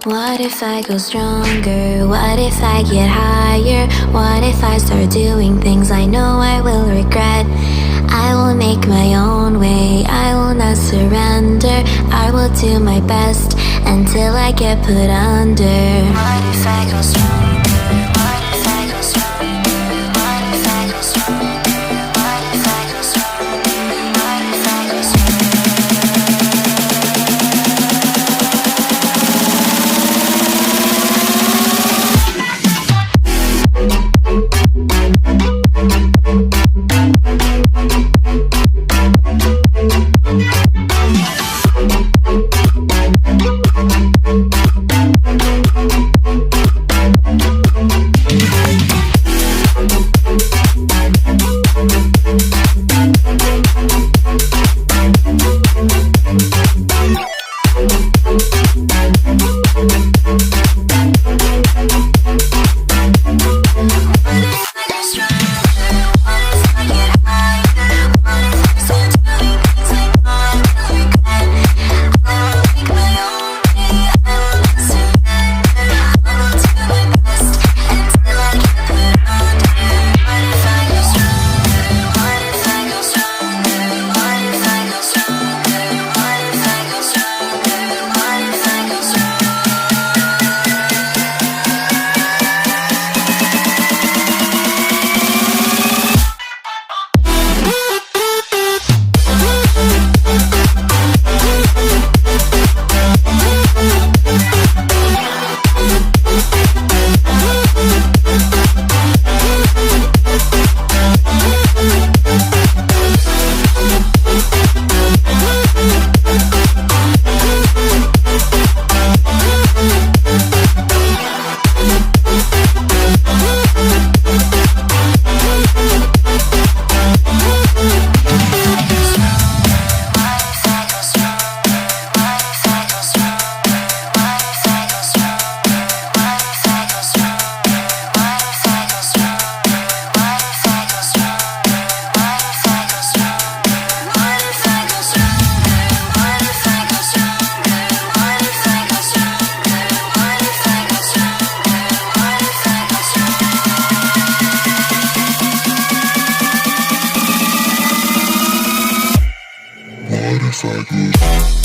What if I go stronger? What if I get higher? What if I start doing things I know I will regret? I will make my own way, I will not surrender. I will do my best until I get put under. What if I go stronger? What if I go stronger? What if I go stronger? What if I go stronger? What if I go stronger? What if I go